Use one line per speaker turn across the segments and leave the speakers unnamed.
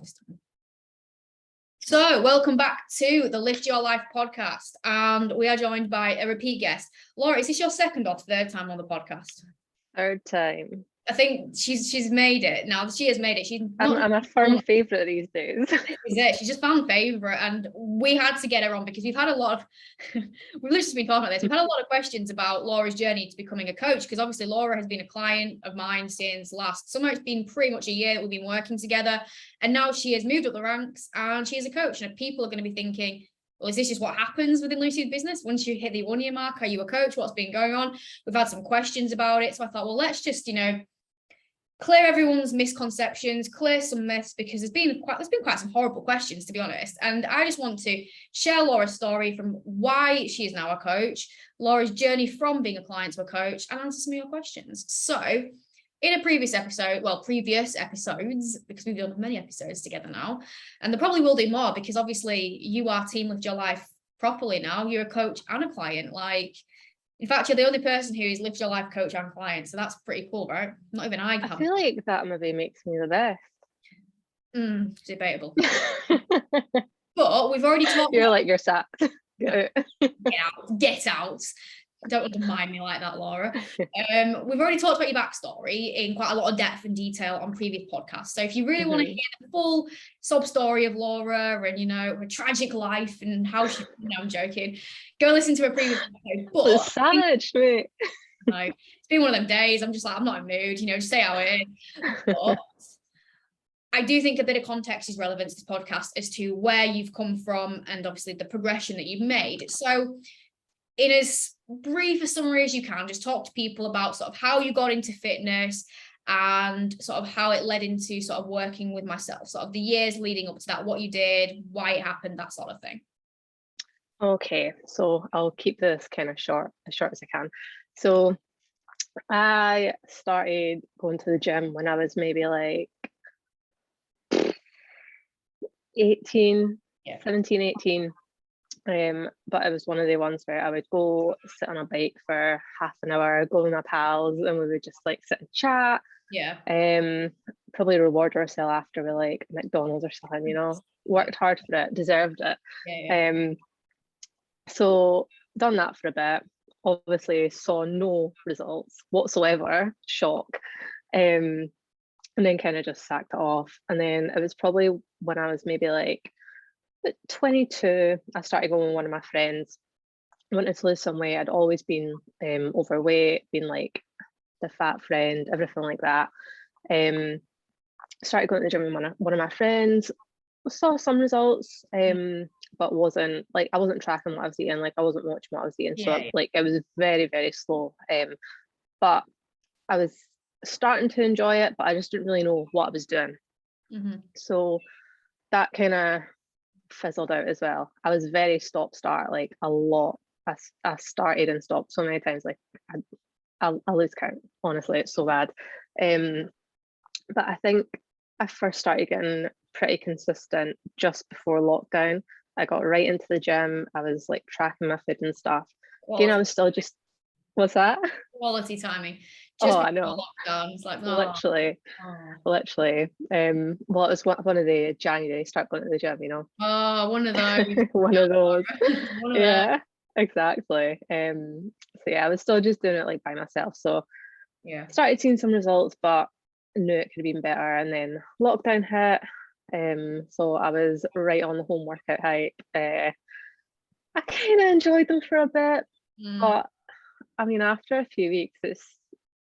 this time. So welcome back to the Lift Your Life podcast, and we are joined by a repeat guest. Laura, is this your second or third time on the podcast?
Third time.
I think she's made it. Now she has made it. She's
I'm a firm favourite these days.
Is it? She's just found favourite, and we had to get her on because we've had a lot of we've literally been talking about this. We've had a lot of questions about Laura's journey to becoming a coach, because obviously Laura has been a client of mine since last summer. It's been pretty much a year that we've been working together, and now she has moved up the ranks and she is a coach. And people are going to be thinking, well, is this just what happens within Lucy's business? Once you hit the 1 year mark, are you a coach? What's been going on? We've had some questions about it. So I thought, well, let's just, clear everyone's misconceptions, clear some myths, because there's been quite some horrible questions, to be honest. And I just want to share Laura's story from why she is now a coach, Laura's journey from being a client to a coach, and answer some of your questions. So in a previous episodes, because we've done many episodes together now, and there probably will do more, because obviously you are Team Lift Your Life properly now. You're a coach and a client. In fact, you're the only person who is Lift Your Life coach and client, so that's pretty cool, right? Not even I
feel like that maybe makes me the best.
Debatable. But we've already talked.
You're sacked.
Get out. Don't undermine me like that, Laura. We've already talked about your backstory in quite a lot of depth and detail on previous podcasts. So if you really want to hear the full sob story of Laura and, her tragic life and how she, I'm joking, go listen to a previous episode. But
it's savage, mate.
No, it's been one of them days. I'm just like, I'm not in mood, just say how it is. But I do think a bit of context is relevant to this podcast as to where you've come from and obviously the progression that you've made. So in as brief a summary as you can, just talk to people about sort of how you got into fitness and sort of how it led into sort of working with myself, sort of the years leading up to that, what you did, why it happened, that sort of thing.
Okay, so I'll keep this kind of short as I can. So I started going to the gym when I was maybe like 17, 18. But it was one of the ones where I would go sit on a bike for half an hour, go with my pals, and we would just sit and chat. Probably reward ourselves after with like McDonald's or something, worked hard for it, deserved it. So done that for a bit, obviously saw no results whatsoever, shock, and then kind of just sacked it off. And then it was probably when I was maybe like 22, I started going with one of my friends. I wanted to lose some weight. I'd always been overweight, been like the fat friend, everything like that. Started going to the gym with one of my friends, saw some results, but I wasn't tracking what I was eating, I wasn't watching what I was eating. It was very, very slow. But I was starting to enjoy it, but I just didn't really know what I was doing. So that kind of fizzled out as well. I was very stop-start, a lot. I started and stopped so many times, I lose count, honestly, it's so bad. But I think I first started getting pretty consistent just before lockdown. I got right into the gym. I was tracking my food and stuff. Again, I was still just, what's that?
Quality timing.
Just I know.
Lockdown. It's
literally. Well, it was one of the January, start going to the gym,
Oh, one of those.
One of those. Yeah, exactly. So yeah, I was still just doing it by myself. So
yeah,
started seeing some results, but knew it could have been better. And then lockdown hit. So I was right on the home workout hype. I kind of enjoyed them for a bit, but I mean, after a few weeks,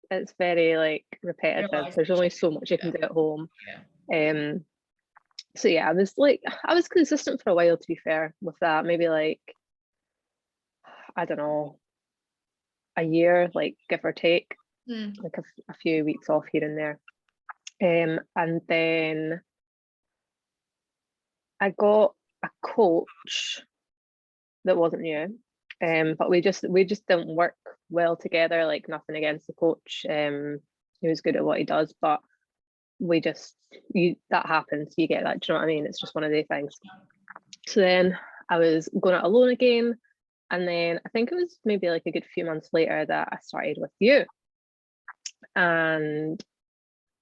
it's very repetitive. There's only so much you can do at home. So yeah, I was consistent for a while, to be fair, with that. Maybe I don't know, a year, give or take, a few weeks off here and there. And then I got a coach that wasn't new, but we just didn't work well together. Nothing against the coach, he was good at what he does, but that happens, you get that, do you know what I mean? It's just one of the things. So then I was going out alone again, and then I think it was maybe a good few months later that I started with you. And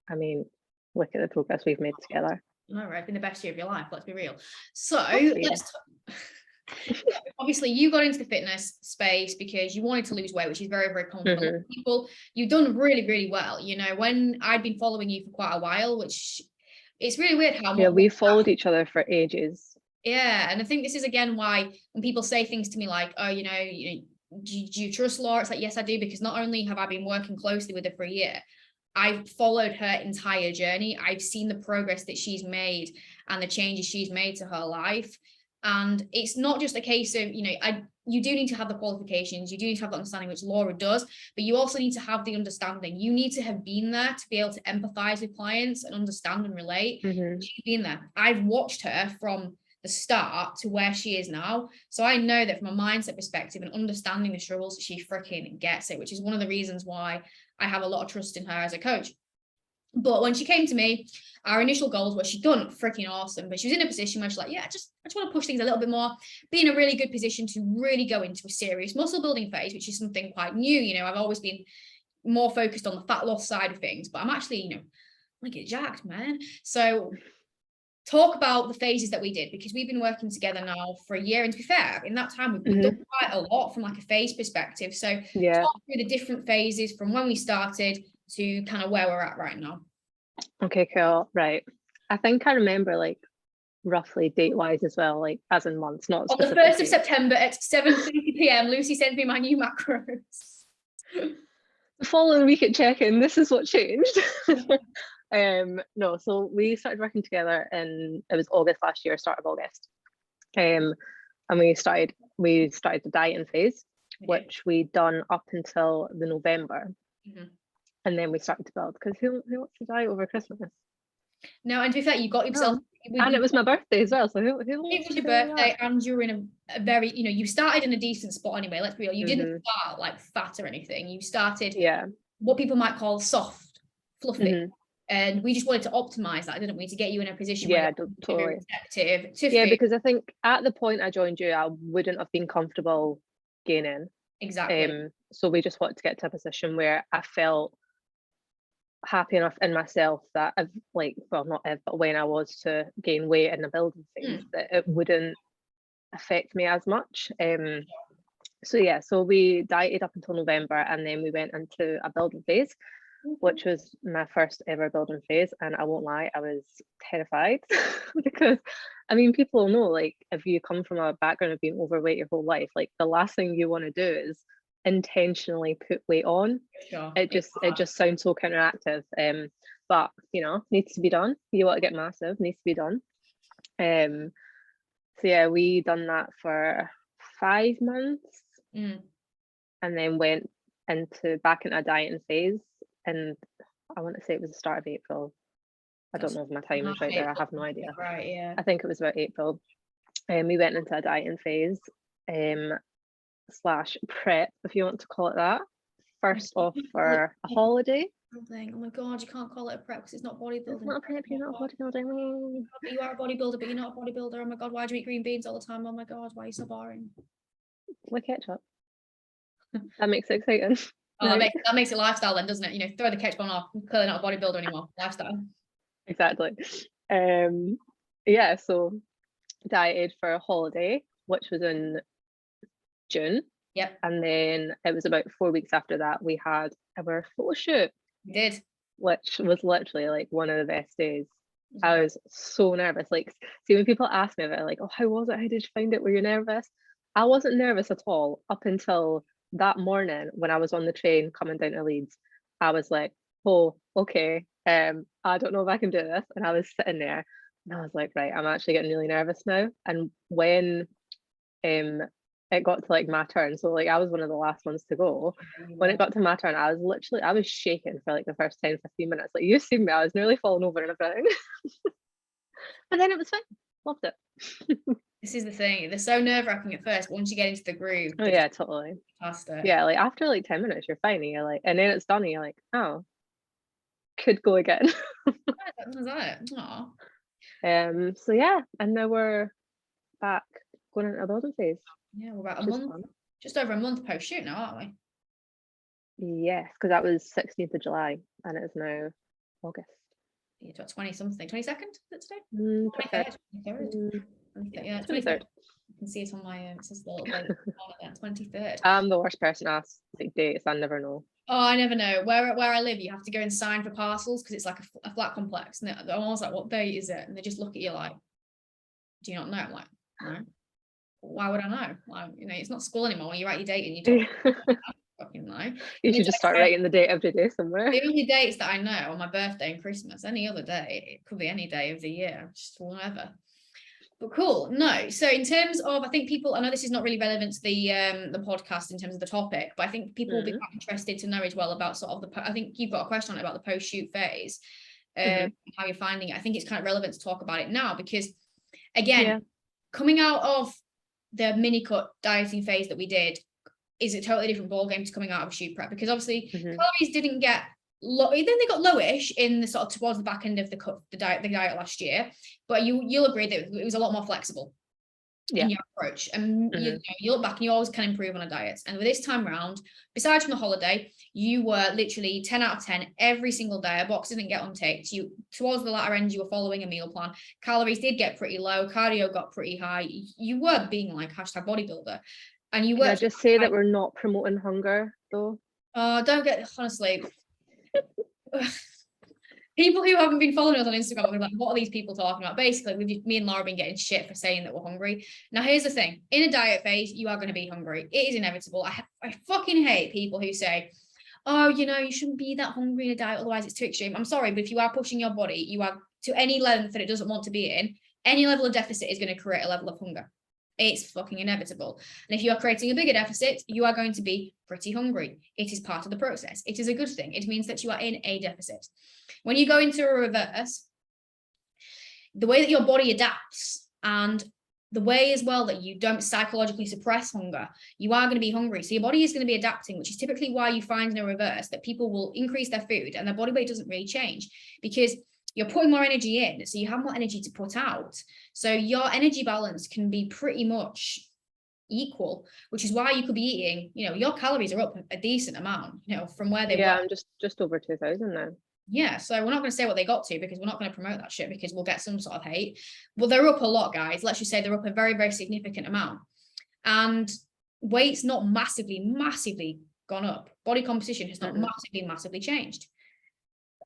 I mean, look at the progress we've made together.
All right, been the best year of your life, let's be real. So obviously you got into the fitness space because you wanted to lose weight, which is very, very common for a lot of people. You've done really, really well. You know, when I'd been following you for quite a while, which it's really weird how much
we followed each other for ages.
Yeah, and I think this is again why when people say things to me like, oh, do you trust Laura? It's like, yes, I do, because not only have I been working closely with her for a year, I've followed her entire journey. I've seen the progress that she's made and the changes she's made to her life. And it's not just a case of, you do need to have the qualifications, you do need to have the understanding, which Laura does, but you also need to have the understanding. You need to have been there to be able to empathize with clients and understand and relate. She's been there. I've watched her from the start to where she is now. So I know that from a mindset perspective and understanding the struggles, she freaking gets it, which is one of the reasons why I have a lot of trust in her as a coach. But when she came to me, our initial goals were she'd done freaking awesome, but she was in a position where she's like, I just want to push things a little bit more, be in a really good position to really go into a serious muscle building phase, which is something quite new. I've always been more focused on the fat loss side of things, but I'm actually, I want to get jacked, man. So talk about the phases that we did, because we've been working together now for a year, and to be fair, in that time we've done quite a lot from like a phase perspective. So talk through the different phases from when we started to kind of where we're at right now.
Okay, cool. Right. I think I remember like roughly date wise as well, like as in months, not
on the 1st of September at 7:30 p.m. Lucy sent me my new macros.
The following week at check-in, this is what changed. No, so we started working together in, it was August last year, start of August. And we started the dieting phase, which we'd done up until the November. And then we started to build, because who wants to diet over Christmas?
No, and to be fair, you got yourself.
And it was my birthday as well, so who
it was your birthday, and you were in a very, you started in a decent spot anyway, let's be real. You didn't start like fat or anything. You started what people might call soft, fluffy. And we just wanted to optimize that, didn't we, to get you in a position where
totally
receptive to
because I think at the point I joined you, I wouldn't have been comfortable gaining.
Exactly.
So we just wanted to get to a position where I felt happy enough in myself that I've not if, but when I was to gain weight in the building phase, that it wouldn't affect me as much. So we dieted up until November, and then we went into a building phase, which was my first ever building phase, and I won't lie, I was terrified because people know, like, if you come from a background of being overweight your whole life, like the last thing you want to do is intentionally put weight on. It just sounds so counteractive, but needs to be done. You want to get massive, needs to be done. We done that for 5 months, and then went back into a dieting phase, and I want to say it was the start of April. I don't know if my time is right there, I have no idea.
Right, yeah.
I think it was about April. We went into a dieting phase, slash prep, if you want to call it that. First off for a holiday.
Oh my god, you can't call it a prep because it's not bodybuilding.
It's not a prep, you're not a bodybuilder.
You are a bodybuilder, but you're not a bodybuilder. Oh my god, why do you eat green beans all the time? Oh my god, why are you so boring?
With ketchup. That makes it exciting.
Oh, that makes it lifestyle then, doesn't it? Throw the ketchup on off. I'm clearly not a bodybuilder anymore. Lifestyle.
Exactly. So dieted for a holiday, which was in June.
Yep.
And then it was about 4 weeks after that we had our photo shoot.
We did.
Which was literally like one of the best days. I was so nervous. Like, see, when people ask me about it, like, oh, how was it? How did you find it? Were you nervous? I wasn't nervous at all up until that morning when I was on the train coming down to Leeds. I was like, oh, okay. I don't know if I can do this. And I was sitting there and I was like, right, I'm actually getting really nervous now. And when it got to like my turn, so like I was one of the last ones to go. When it got to my turn, I was shaking for like the first 10-15 minutes. Like, you seen me, I was nearly falling over and everything. But then it was fine. Loved it.
This is the thing, they're so nerve-wracking at first, but once you get into the groove,
oh yeah, totally.
Fantastic.
Yeah, like after like 10 minutes you're fine, and you're like, and then it's done and you're like, oh, could go again.
That was it. Aww.
So yeah, and now we're back going into a building phase.
Yeah, we're about a month, just over a month post shoot now, aren't we?
Yes, because that was 16th of July and it is now August.
It's got 20 something, 22nd today?
23rd.
23rd. Yeah, 23rd. You can see it on my it's this little date on it there, 23rd.
I'm the worst person to ask like dates. I never know.
Oh, I never know. Where I live, you have to go and sign for parcels because it's like a flat complex, and they're almost like, what date is it? And they just look at you like, do you not know? I'm like, no. Why would I know? Like, you know, it's not school anymore. When you write your date and you talk, fucking know.
You should just start writing the date every day somewhere.
The only dates that I know are my birthday and Christmas. Any other day, it could be any day of the year, just whatever. But cool. No, so in terms of, I think people, I know this is not really relevant to the podcast in terms of the topic, but I think people will be quite interested to know as well about sort of I think you've got a question on it about the post-shoot phase, how you're finding it. I think it's kind of relevant to talk about it now because, again, coming out of the mini cut dieting phase that we did is a totally different ballgame to coming out of shoot prep, because obviously calories didn't get low, then they got lowish in the sort of towards the back end of the diet last year, but you'll agree that it was a lot more flexible in your approach, and you look back and you always can improve on a diet. And with this time around, besides from the holiday, you were literally 10 out of 10 every single day. A box didn't get unticked. You towards the latter end, you were following a meal plan. Calories did get pretty low, cardio got pretty high. You were being like #bodybuilder, and you were.
Can I just say that we're not promoting hunger though?
Don't get, honestly. People who haven't been following us on Instagram are like, what are these people talking about? Basically, me and Laura have been getting shit for saying that we're hungry. Now, here's the thing. In a diet phase, you are going to be hungry. It is inevitable. I fucking hate people who say, oh, you know, you shouldn't be that hungry in a diet, otherwise it's too extreme. I'm sorry, but if you are pushing your body, you are to any length that it doesn't want to be in, any level of deficit is going to create a level of hunger. It's fucking inevitable. And if you are creating a bigger deficit, you are going to be pretty hungry. It is part of the process. It is a good thing. It means that you are in a deficit. When you go into a reverse, the way that your body adapts and the way as well that you don't psychologically suppress hunger, you are going to be hungry. So your body is going to be adapting, which is typically why you find in a reverse that people will increase their food and their body weight doesn't really change, because you're putting more energy in, so you have more energy to put out. So your energy balance can be pretty much equal, which is why you could be eating, you know, your calories are up a decent amount, you know, from where they were.
I'm just over 2,000 now.
Yeah, so we're not going to say what they got to, because we're not going to promote that shit, because we'll get some sort of hate. But they're up a lot, guys. Let's just say they're up a very, very significant amount. And weight's not massively gone up. Body composition has not massively changed.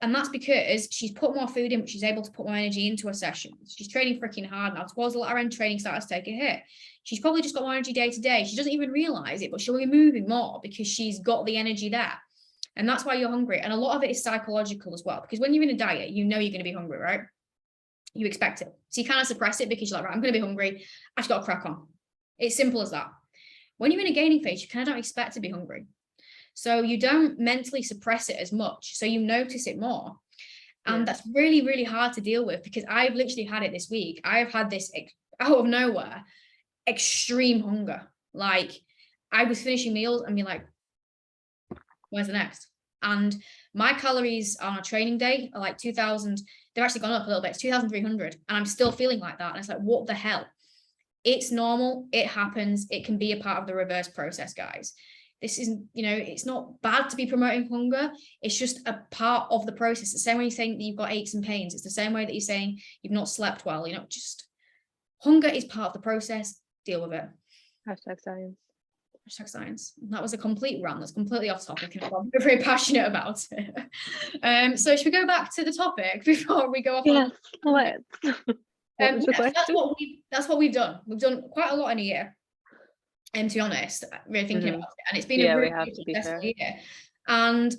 And that's because she's put more food in, but she's able to put more energy into her sessions. She's training freaking hard now. Towards the latter end, training starts to take a hit. She's probably just got more energy day to day. She doesn't even realize it, but she'll be moving more because she's got the energy there. And that's why you're hungry. And a lot of it is psychological as well, because when you're in a diet, you know you're going to be hungry, right? You expect it. So you kind of suppress it because you're like, right, I'm going to be hungry. I've got to crack on. It's simple as that. When you're in a gaining phase, you kind of don't expect to be hungry. So you don't mentally suppress it as much. So you notice it more. And that's really, really hard to deal with, because I've literally had it this week. I've had this out of nowhere extreme hunger. Like, I was finishing meals and be like, where's the next? And my calories on a training day are like 2,000. They've actually gone up a little bit. It's 2,300. And I'm still feeling like that. And it's like, what the hell? It's normal. It happens. It can be a part of the reverse process, guys. This isn't, you know, it's not bad to be promoting hunger. It's just a part of the process. The same way you're saying that you've got aches and pains. It's the same way that you're saying you've not slept well. You know, just hunger is part of the process. Deal with it.
#science.
#science. That was a complete rant. That's completely off topic, and I'm very passionate about it. So should we go back to the topic before we go off?
Yes, let's.
That's what we've done. We've done quite a lot in a year. And to be honest, really thinking about it, and it's been a really successful year. And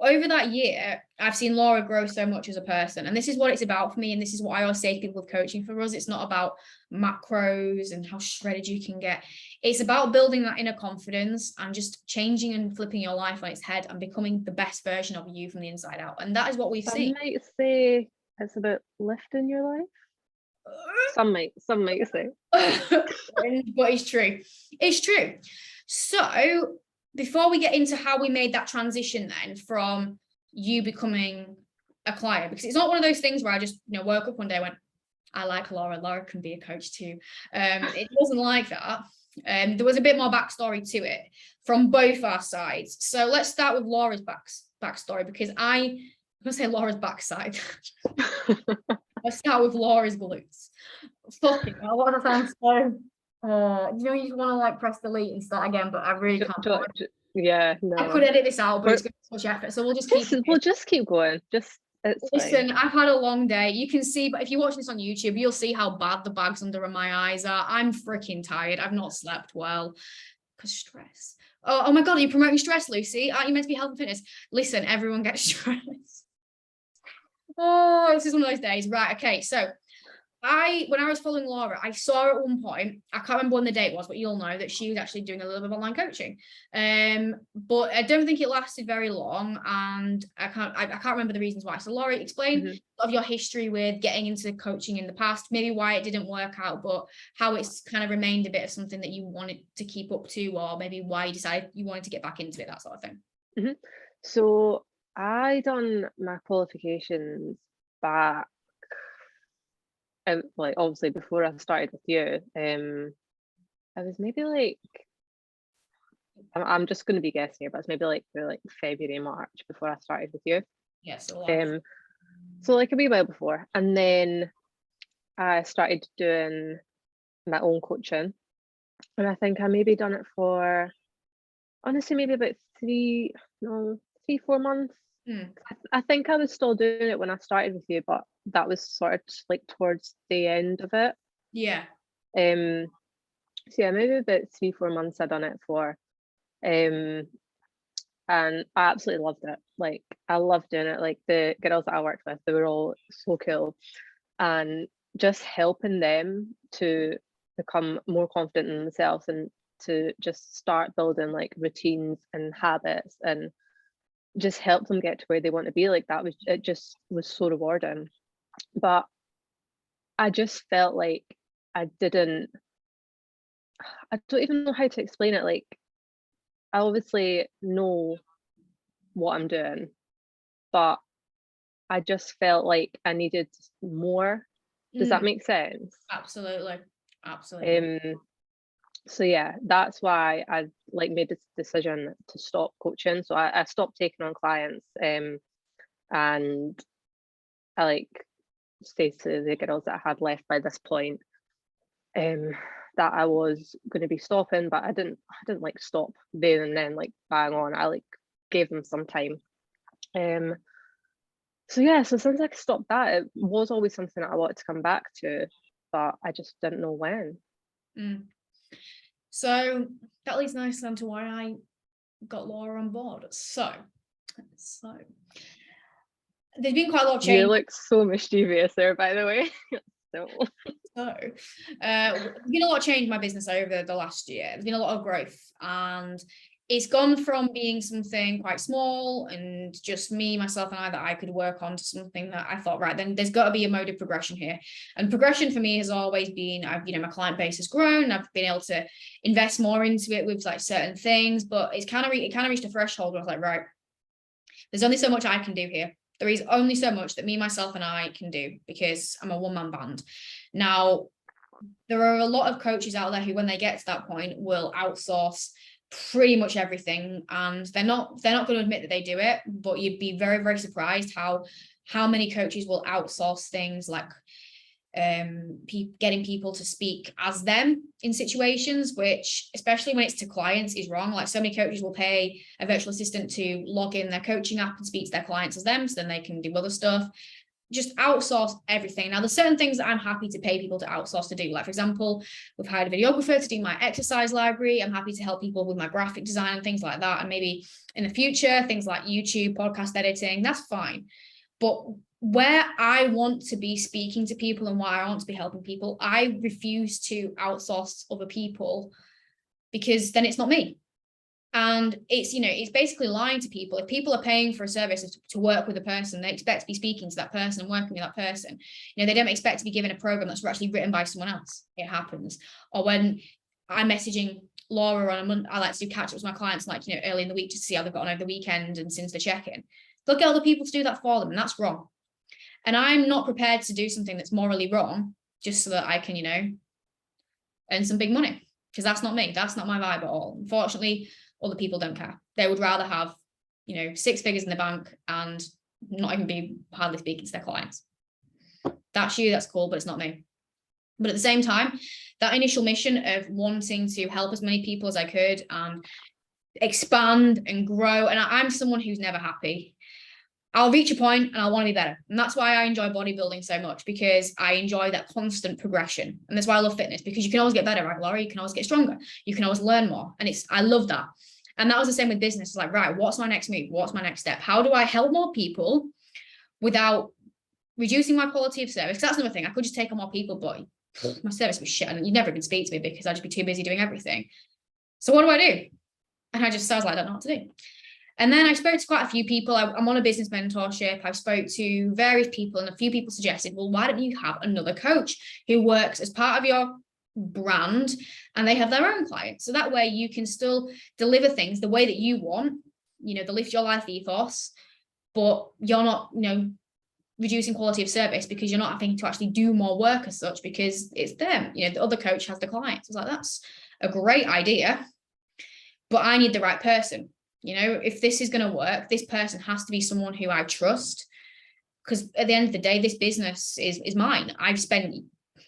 over that year, I've seen Laura grow so much as a person, and this is what it's about for me. And this is what I always say to people with coaching for us. It's not about macros and how shredded you can get. It's about building that inner confidence and just changing and flipping your life on its head and becoming the best version of you from the inside out. And that is what we've seen.
I might say it's about lifting your life. Some might say.
But it's true. So before we get into how we made that transition then from you becoming a client, because it's not one of those things where I just, you know, woke up one day and went, I like Laura can be a coach too. It wasn't like that. There was a bit more backstory to it from both our sides. So let's start with Laura's backstory, because I gonna say Laura's backside. Let's start with Laura's glutes. Fucking hell, what does that sound so? You know, you just want to like press delete and start again, but I really can't.
Yeah, no.
I could edit this out, but it's going to be such effort, so we'll just
keep going.
Listen, fine. I've had a long day. You can see, but if you're watching this on YouTube, you'll see how bad the bags under my eyes are. I'm freaking tired. I've not slept well because stress. Oh my God, are you promoting stress, Lucy? Aren't you meant to be health and fitness? Listen, everyone gets stress. Oh, this is one of those days. Right, okay, so when I was following Laura, I saw her at one point, I can't remember when the date was, but you'll know that she was actually doing a little bit of online coaching. But I don't think it lasted very long, and I can't remember the reasons why. So Laura, explain of your history with getting into coaching in the past, maybe why it didn't work out, but how it's kind of remained a bit of something that you wanted to keep up to, or maybe why you decided you wanted to get back into it, that sort of thing.
So I done my qualifications back, like obviously before I started with you. I was maybe like, I'm just going to be guessing here, but it's maybe like February, March before I started with you.
Yeah, so
like a wee while before, and then I started doing my own coaching, and I think I maybe done it for, honestly, maybe about 3-4 months. I think I was still doing it when I started with you, but that was sort of just like towards the end of it.
Yeah.
So yeah, maybe about 3-4 months I done it for. And I absolutely loved it. Like, I loved doing it. Like, the girls that I worked with, they were all so cool, and just helping them to become more confident in themselves and to just start building like routines and habits and just help them get to where they want to be. Like, it just was so rewarding. But I just felt like I don't even know how to explain it. Like, I obviously know what I'm doing, but I just felt like I needed more. Does that make sense?
Absolutely.
So yeah, that's why I like made this decision to stop coaching. So I stopped taking on clients, and I like say to the girls that I had left by this point, that I was going to be stopping, but I didn't like stop there and then, like bang on. I like gave them some time. So yeah, so since I stopped that, it was always something that I wanted to come back to, but I just didn't know when.
So that leads nicely on to why I got Laura on board. So there's been quite a lot of change.
You look so mischievous there, by the way.
There's been a lot of change in my business over the last year. There's been a lot of growth, and it's gone from being something quite small and just me, myself, and I that I could work on to something that I thought, right, then there's got to be a mode of progression here. And progression for me has always been, my client base has grown. I've been able to invest more into it with like certain things, but it kind of reached a threshold where I was like, right, there's only so much I can do here. There is only so much that me, myself, and I can do because I'm a one-man band. Now, there are a lot of coaches out there who, when they get to that point, will outsource pretty much everything, and they're not going to admit that they do it, but you'd be very, very surprised how many coaches will outsource things like getting people to speak as them in situations, which, especially when it's to clients, is wrong. Like, so many coaches will pay a virtual assistant to log in their coaching app and speak to their clients as them, so then they can do other stuff. Just outsource everything. Now, there's certain things that I'm happy to pay people to outsource to do. Like, for example, we've hired a videographer to do my exercise library. I'm happy to help people with my graphic design and things like that. And maybe in the future, things like YouTube, podcast editing, that's fine. But where I want to be speaking to people and why I want to be helping people, I refuse to outsource other people, because then it's not me. And it's basically lying to people. If people are paying for a service to work with a person, they expect to be speaking to that person and working with that person. They don't expect to be given a program that's actually written by someone else. It happens. Or when I'm messaging Laura on a Monday, I like to do catch-ups with my clients, like, early in the week, just to see how they've got on over the weekend and since the check-in. They'll get other people to do that for them, and that's wrong. And I'm not prepared to do something that's morally wrong just so that I can, earn some big money, because that's not me. That's not my vibe at all. Unfortunately, other people don't care. They would rather have, 6 figures in the bank and not even be hardly speaking to their clients. That's you, that's cool, but it's not me. But at the same time, that initial mission of wanting to help as many people as I could and expand and grow, and I'm someone who's never happy. I'll reach a point and I want to be better. And that's why I enjoy bodybuilding so much, because I enjoy that constant progression. And that's why I love fitness, because you can always get better, right, Laura? You can always get stronger. You can always learn more. And I love that. And that was the same with business. It's like, right, what's my next move? What's my next step? How do I help more people without reducing my quality of service? Because that's another thing. I could just take on more people, but my service was shit. And you'd never even speak to me because I'd just be too busy doing everything. So what do I do? And I was like, I don't know what to do. And then I spoke to quite a few people. I'm on a business mentorship. I spoke to various people, and a few people suggested, well, why don't you have another coach who works as part of your brand and they have their own clients? So that way you can still deliver things the way that you want, the Lift Your Life ethos, but you're not, reducing quality of service because you're not having to actually do more work as such, because it's them, the other coach has the clients. I was like, that's a great idea, but I need the right person. If this is going to work, this person has to be someone who I trust, because at the end of the day, this business is mine. I've spent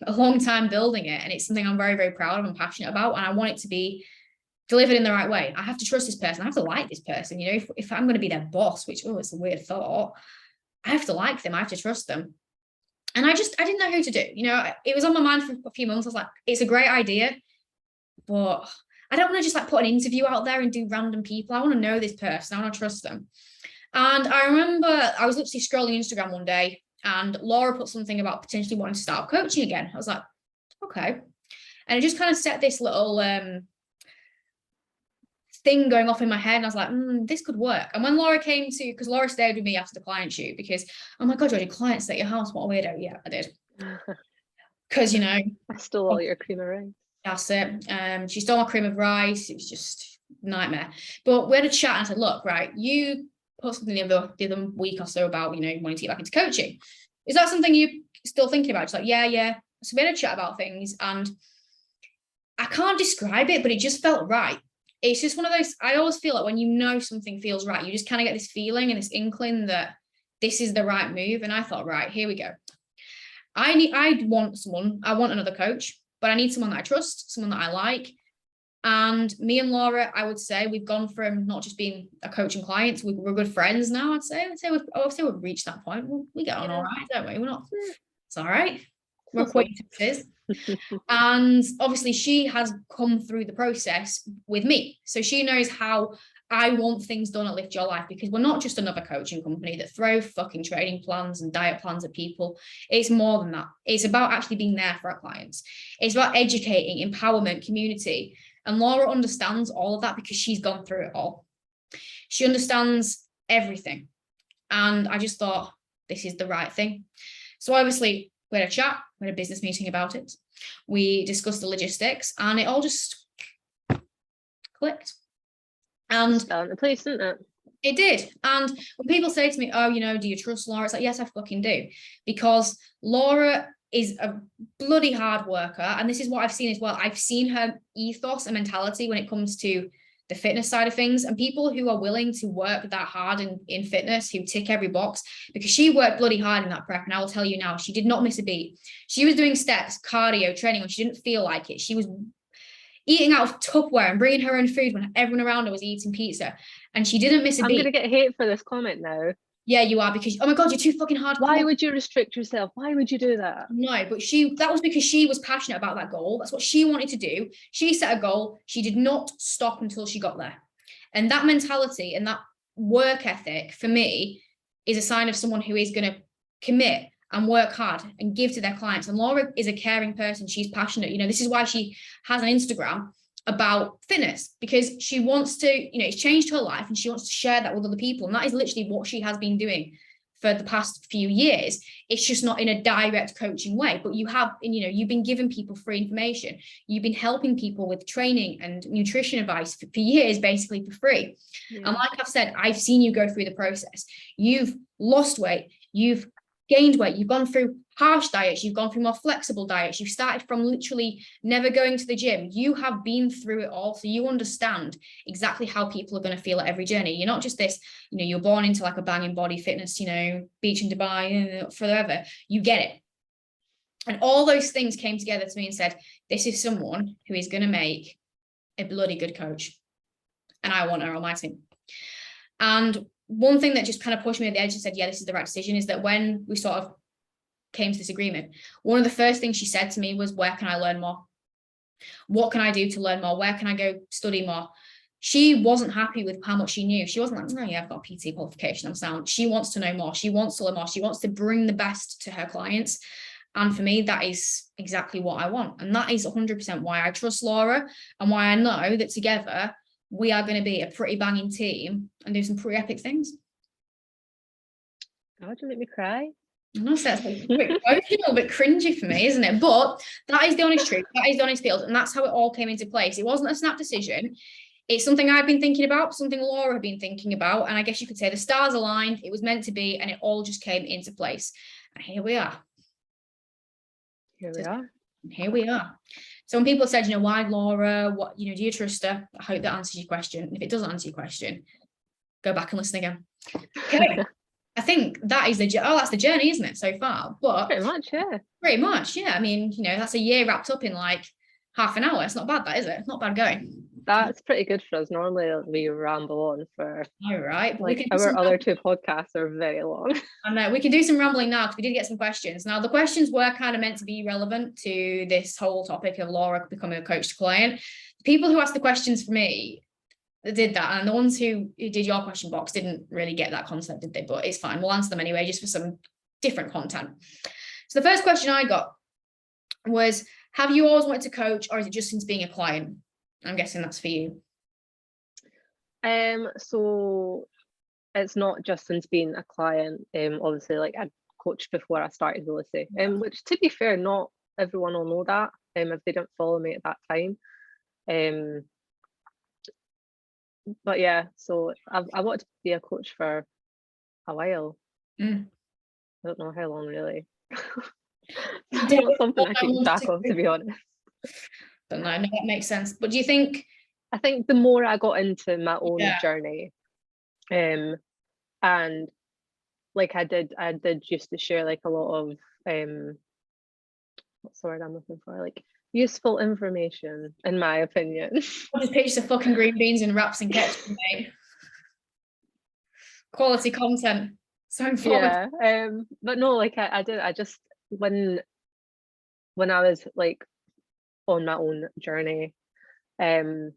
a long time building it, and it's something I'm very, very proud of and passionate about, and I want it to be delivered in the right way. I have to trust this person. I have to like this person. If I'm going to be their boss, which, it's a weird thought, I have to like them. I have to trust them. And I didn't know who to do. It was on my mind for a few months. I was like, it's a great idea, but I don't want to just put an interview out there and do random people. I want to know this person. I want to trust them. And I remember I was literally scrolling Instagram one day, and Laura put something about potentially wanting to start coaching again. I was like, okay. And it just kind of set this little thing going off in my head. And I was like, this could work. And when Laura came to, because Laura stayed with me after the client shoot, because, oh my God, you had clients at your house. What a weirdo. Yeah, I did. Because,
I stole all your cream of rice.
That's it. She stole my cream of rice. It was just a nightmare. But we had a chat, and I said, look, right, you put something the other week or so about, wanting to get back into coaching. Is that something you're still thinking about? She's like, yeah. So we had a chat about things, and I can't describe it, but it just felt right. It's just one of those, I always feel like when something feels right, you just kind of get this feeling and this inkling that this is the right move. And I thought, right, here we go. I want another coach, but I need someone that I trust, someone that I like. And me and Laura, I would say we've gone from not just being a coach and clients, we're good friends now. I'd say we've reached that point. We get on all right, don't we? It's all right. We're acquaintances. And obviously she has come through the process with me. So she knows how I want things done at Lift Your Life, because we're not just another coaching company that throw fucking training plans and diet plans at people. It's more than that. It's about actually being there for our clients. It's about educating, empowerment, community. And Laura understands all of that because she's gone through it all. She understands everything. And I just thought, this is the right thing. So obviously we had a chat, we had a business meeting about it. We discussed the logistics, and it all just clicked. And
fell into place, didn't it?
It did. And when people say to me, oh, do you trust Laura? It's like, yes, I fucking do. Because Laura is a bloody hard worker. And this is what I've seen as well. I've seen her ethos and mentality when it comes to the fitness side of things, and people who are willing to work that hard in fitness, who tick every box, because she worked bloody hard in that prep. And I will tell you now, she did not miss a beat. She was doing steps, cardio, training when she didn't feel like it. She was eating out of Tupperware and bringing her own food when everyone around her was eating pizza, and she didn't miss a beat.
I'm going to get hate for this comment now.
Yeah, you are, because, oh my God, you're too fucking hard.
Why would you restrict yourself? Why would you do that?
No, but that was because she was passionate about that goal. That's what she wanted to do. She set a goal. She did not stop until she got there. And that mentality and that work ethic, for me, is a sign of someone who is going to commit and work hard and give to their clients. And Laura is a caring person. She's passionate. This is why she has an Instagram about fitness, because she wants to, it's changed her life, and she wants to share that with other people. And that is literally what she has been doing for the past few years. It's just not in a direct coaching way, but you have, and you've been giving people free information. You've been helping people with training and nutrition advice for years, basically for free. Yeah. And like I've said, I've seen you go through the process. You've lost weight. You've gained weight, you've gone through harsh diets, you've gone through more flexible diets, you've started from literally never going to the gym. You have been through it all, so you understand exactly how people are going to feel at every journey. You're not just this, you're born into like a banging body fitness, beach in Dubai forever. You get it. And all those things came together to me and said, this is someone who is going to make a bloody good coach, and I want her on my team. And one thing that just kind of pushed me at the edge and said, yeah, this is the right decision, is that when we sort of came to this agreement, one of the first things she said to me was, where can I learn more? What can I do to learn more? Where can I go study more? She wasn't happy with how much she knew. She wasn't like, no, yeah, I've got a PT qualification, I'm sound. She wants to know more. She wants to learn more. She wants to bring the best to her clients. And for me, that is exactly what I want. And that is 100% why I trust Laura, and why I know that together we are going to be a pretty banging team and do some pretty epic things.
God, you make me cry.
I know, so that's like a bit emotional, a bit cringy for me, isn't it? But that is the honest truth. That is the honest field. And that's how it all came into place. It wasn't a snap decision. It's something I've been thinking about, something Laura had been thinking about. And I guess you could say the stars aligned, it was meant to be, and it all just came into place. And here we are. Here we are. So when people said, why Laura, what, do you trust her? I hope that answers your question. And if it doesn't answer your question, go back and listen again. Okay. I think that is that's the journey, isn't it, so far? But
pretty much, yeah.
I mean, that's a year wrapped up in like half an hour. It's not bad, that, is it? It's not bad going.
That's pretty good for us. Normally we ramble on for
all right.
Like our other two podcasts are very long.
I know we can do some rambling now, because we did get some questions. Now the questions were kind of meant to be relevant to this whole topic of Laura becoming a coach to client. The people who asked the questions for me did that, and the ones who did your question box didn't really get that concept, did they? But it's fine, we'll answer them anyway, just for some different content. So the first question I got was, have you always wanted to coach, or is it just since being a client? I'm guessing that's for you.
So it's not just since being a client. Obviously, like I coached before I started with Lucy, which, to be fair, not everyone will know that if they didn't follow me at that time. But yeah, so I wanted to be a coach for a while. I don't know how long, really. It's not something I keep track of, to be honest.
Don't know. No, that makes sense. But do you think?
I think the more I got into my own journey, and like I did used to share like a lot of what's the word I'm looking for? Like useful information, in my opinion.
I'll just picture the fucking green beans and wraps and ketchup, mate. Quality content. So informative.
Yeah. But no, like I just when I was like on my own journey, I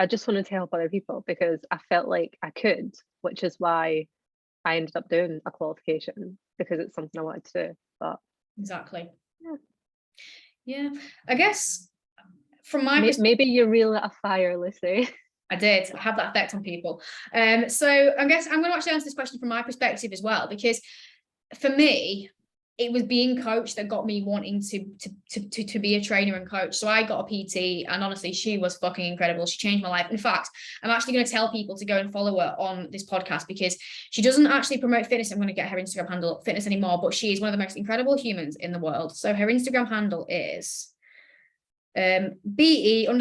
just wanted to help other people, because I felt like I could, which is why I ended up doing a qualification, because it's something I wanted to do. But
exactly. Yeah. I guess from my
maybe you relit a fire, Lucy.
I did. I had that effect on people. So I guess I'm going to actually answer this question from my perspective as well, because for me, it was being coached that got me wanting to be a trainer and coach. So I got a PT, and honestly, she was fucking incredible. She changed my life. In fact, I'm actually going to tell people to go and follow her on this podcast, because she doesn't actually promote fitness. I'm going to get her Instagram handle fitness anymore, but she is one of the most incredible humans in the world. So her Instagram handle is BE_X_fit.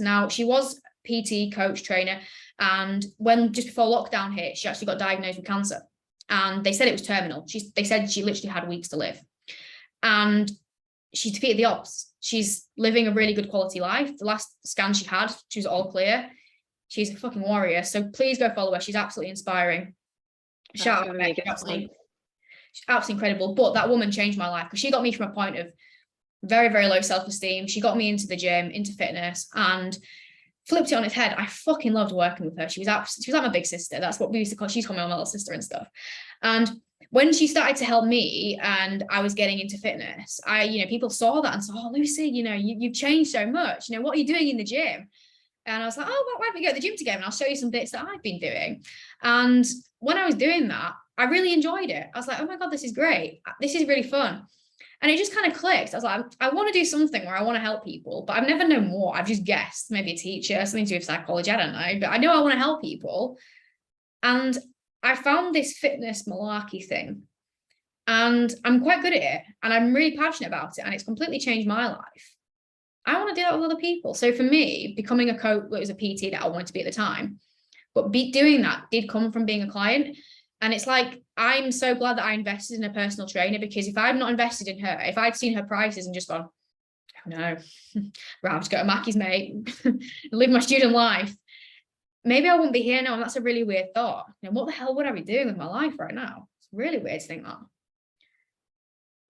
Now, she was PT, coach, trainer, and when just before lockdown hit, she actually got diagnosed with cancer. And they said it was terminal. They said she literally had weeks to live. And she defeated the odds. She's living a really good quality life. The last scan she had, she was all clear. She's a fucking warrior. So please go follow her. She's absolutely inspiring. Shout out, Beck. She's absolutely incredible. But that woman changed my life, because she got me from a point of very, very low self-esteem. She got me into the gym, into fitness, and flipped it on its head. I fucking loved working with her. She was like my big sister. That's what we used to call. She's called me my little sister and stuff. And when she started to help me, and I was getting into fitness, people saw that and said, "Oh, Lucy, you've changed so much. What are you doing in the gym?" And I was like, "Oh, why don't we go to the gym together? And I'll show you some bits that I've been doing." And when I was doing that, I really enjoyed it. I was like, "Oh my God, this is great. This is really fun." And it just kind of clicked. I was like, I want to do something where I want to help people, but I've never known what. I've just guessed, maybe a teacher, something to do with psychology, I don't know. But I know I want to help people. And I found this fitness malarkey thing, and I'm quite good at it, and I'm really passionate about it, and it's completely changed my life. I want to do that with other people. So for me, becoming a coach, it was a PT that I wanted to be at the time, but doing that did come from being a client. And it's like, I'm so glad that I invested in a personal trainer, because if I'd not invested in her, if I'd seen her prices and just gone, oh, no, right, I'll just go to Mackie's, mate, live my student life, maybe I wouldn't be here now. And that's a really weird thought. What the hell would I be doing with my life right now? It's really weird to think that.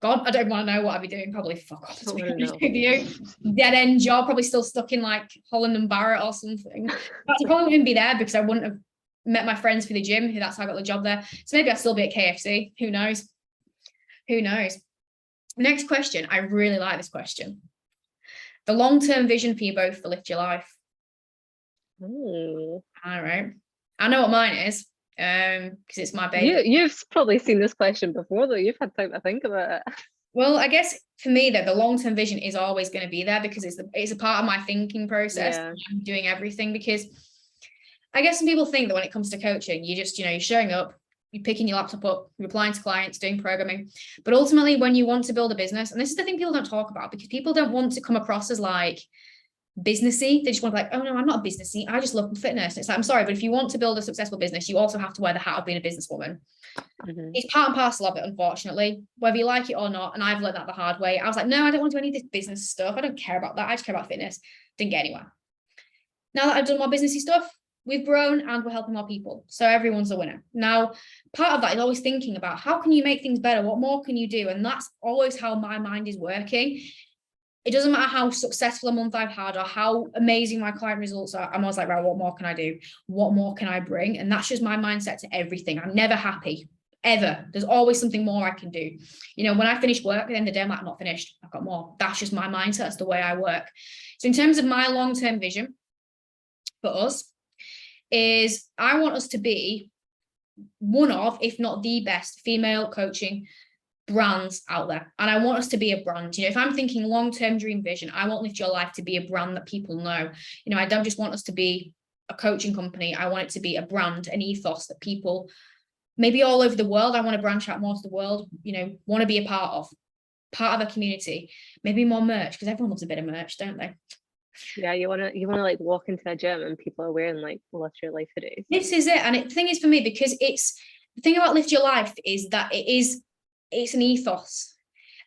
God, I don't want to know what I'd be doing. Probably fuck off, to be honest with you. Dead end job, probably still stuck in like Holland and Barrett or something. I probably wouldn't be there because I wouldn't have met my friends for the gym, that's how I got the job there. So maybe I'd still be at KFC. Who knows? Who knows? Next question. I really like this question. The long-term vision for you both for Lift Your Life.
Ooh.
All right. I know what mine is, because it's my baby.
You've probably seen this question before, though. You've had time to think about it.
Well, I guess for me, that the long-term vision is always going to be there, because it's a part of my thinking process.
Yeah.
I'm doing everything, because I guess some people think that when it comes to coaching, you just, you're showing up, you're picking your laptop up, you're replying to clients, doing programming. But ultimately, when you want to build a business, and this is the thing people don't talk about, because people don't want to come across as like businessy. They just want to be like, oh no, I'm not a businessy, I just love fitness. It's like, I'm sorry, but if you want to build a successful business, you also have to wear the hat of being a businesswoman. It's part and parcel of it, unfortunately, whether you like it or not. And I've learned that the hard way. I was like, no, I don't want to do any of this business stuff. I don't care about that. I just care about fitness. Didn't get anywhere. Now that I've done more businessy stuff, we've grown and we're helping more people. So everyone's a winner. Now, part of that is always thinking about how can you make things better? What more can you do? And that's always how my mind is working. It doesn't matter how successful a month I've had or how amazing my client results are. I'm always like, right, what more can I do? What more can I bring? And that's just my mindset to everything. I'm never happy, ever. There's always something more I can do. When I finish work at the end of the day, I'm like, I'm not finished. I've got more. That's just my mindset. That's the way I work. So in terms of my long-term vision for us is I want us to be one of, if not the best female coaching brands out there. And I want us to be a brand. If I'm thinking long-term dream vision, I want Lift Your Life to be a brand that people know. I don't just want us to be a coaching company. I want it to be a brand, an ethos that people maybe all over the world, I want to branch out more to the world, want to be a part of a community, maybe more merch, because everyone loves a bit of merch, don't they?
Yeah, you want to like walk into a gym and people are wearing like Lift Your Life hoodies.
This is it. And the thing is for me, because the thing about Lift Your Life is that it's an ethos.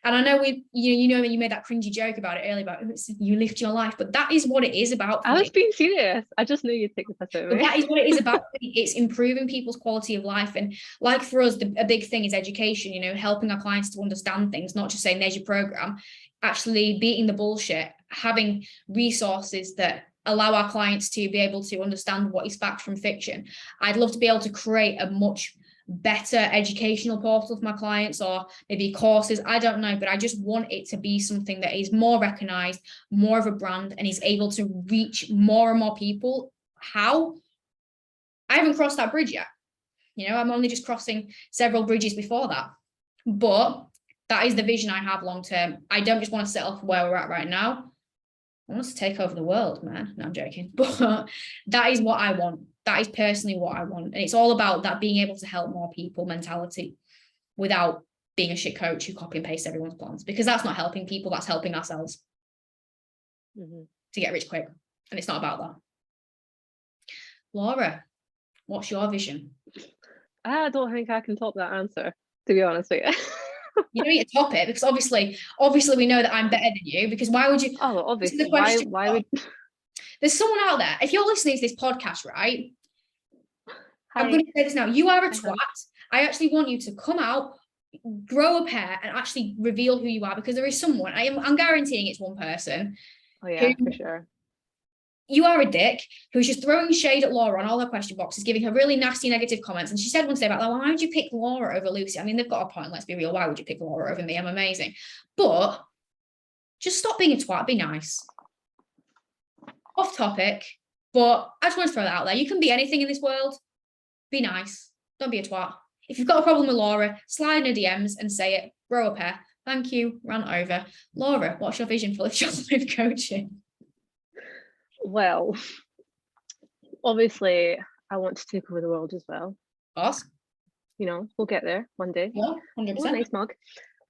And I know you made that cringy joke about it earlier about you lift your life, but that is what it is about.
I was being serious. I just knew you'd take the piss out of me.
But that is what it is about. It's improving people's quality of life. And like for us, a big thing is education, helping our clients to understand things, not just saying there's your program, actually beating the bullshit, having resources that allow our clients to be able to understand what is fact from fiction. I'd love to be able to create a much better educational portal for my clients, or maybe courses, I don't know, but I just want it to be something that is more recognized, more of a brand, and is able to reach more and more people. How? I haven't crossed that bridge yet. I'm only just crossing several bridges before that, but that is the vision I have long term. I don't just want to settle for where we're at right now. I want us to take over the world, man. No, I'm joking. But that is what I want. That is personally what I want. And it's all about that being able to help more people mentality without being a shit coach who copy and paste everyone's plans, because that's not helping people. That's helping ourselves to get rich quick. And it's not about that. Laura, what's your vision?
I don't think I can top that answer, to be honest with you.
You don't need to top it, because obviously we know that I'm better than you, because why would you?
Oh, obviously. Why would?
There's someone out there, if you're listening to this podcast, right? Hi. I'm going to say this now. You are a twat. I actually want you to come out, grow a pair, and actually reveal who you are, because there is someone, I'm guaranteeing it's one person.
Oh yeah, for sure.
You are a dick who's just throwing shade at Laura on all her question boxes, giving her really nasty negative comments. And she said one day about, why would you pick Laura over Lucy? I mean, they've got a point, let's be real. Why would you pick Laura over me? I'm amazing. But just stop being a twat, be nice. Off topic, but I just want to throw that out there. You can be anything in this world. Be nice. Don't be a twat. If you've got a problem with Laura, slide in her DMs and say it. Grow a pair. Thank you. Rant over. Laura, what's your vision for Lift Your Life coaching?
Well, obviously, I want to take over the world as well.
Awesome.
you know, we'll get there one day.
Yeah, 100%.
Oh, nice mug.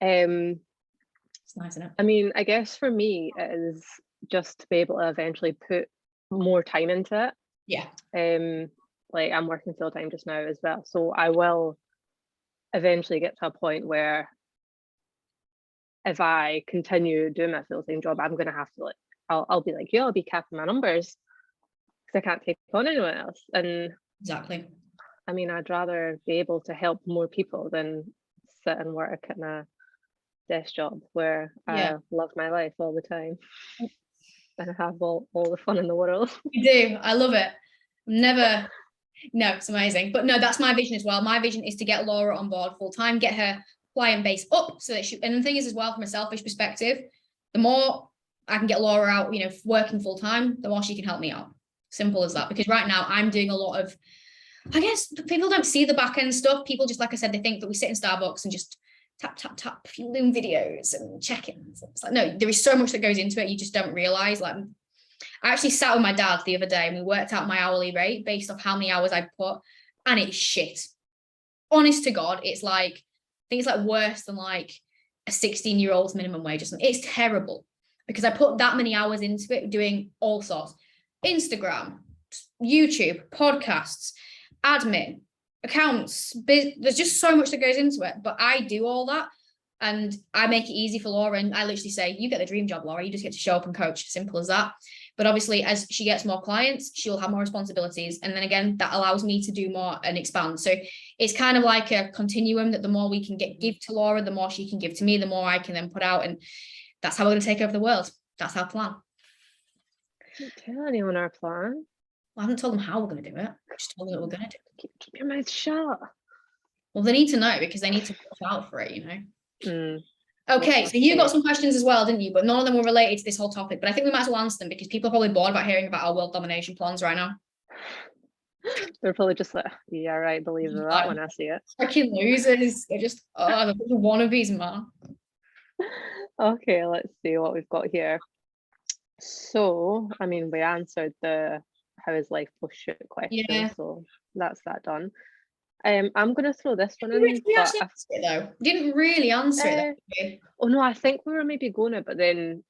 It's nice, isn't it?
I mean, I guess for me it is just to be able to eventually put more time into it.
Yeah.
Like I'm working full time just now as well, so I will eventually get to a point where if I continue doing my full time job, I'm gonna have to like I'll be like, yeah, I'll be capping my numbers because I can't take on anyone else. And
Exactly.
I mean, I'd rather be able to help more people than sit and work in a desk job where I love my life all the time and I have all the fun in the world.
You do. I love it. No, it's amazing. But no, that's my vision as well. My vision is to get Laura on board full time, get her client base up so that and the thing is as well, from a selfish perspective, the more I can get Laura out, you know, working full time, the more she can help me out. Simple as that. Because right now I'm doing a lot of, I guess people don't see the back end stuff. People just, like I said, they think that we sit in Starbucks and just tap, tap, tap, a few Loom videos and check-ins. It's like, no, there is so much that goes into it. You just don't realize. Like, I actually sat with my dad the other day and we worked out my hourly rate based off how many hours I put, and it's shit. Honest to God, it's like, I think it's like worse than like a 16-year-old's minimum wage or something. It's terrible because I put that many hours into it doing all sorts. Instagram, YouTube, podcasts, admin, accounts, there's just so much that goes into it, but I do all that and I make it easy for Laura, and I literally say, you get the dream job, Laura, you just get to show up and coach, simple as that. But obviously as she gets more clients, she'll have more responsibilities, and then again that allows me to do more and expand. So it's kind of like a continuum that the more we can give to Laura, the more she can give to me, the more I can then put out, and that's how we're going to take over the world. That's our plan.
Don't tell anyone our plan.
I haven't told them how we're going to do it. I just told them what we're going to do.
Keep your mouth shut.
Well, they need to know because they need to watch out for it, you know.
Okay,
okay, so you got some questions as well, didn't you? But none of them were related to this whole topic. But I think we might as well answer them because people are probably bored about hearing about our world domination plans right now.
They're probably just like, yeah, right, believe that when I see it.
Freaking losers. They're just, they're wannabes, man.
Okay, let's see what we've got here. So, I mean, we answered the how is life post shoot question, so that's that done. I'm going to throw this one in.
We actually answered it though. We didn't really answer it.
Oh no, I think we were maybe going it, but then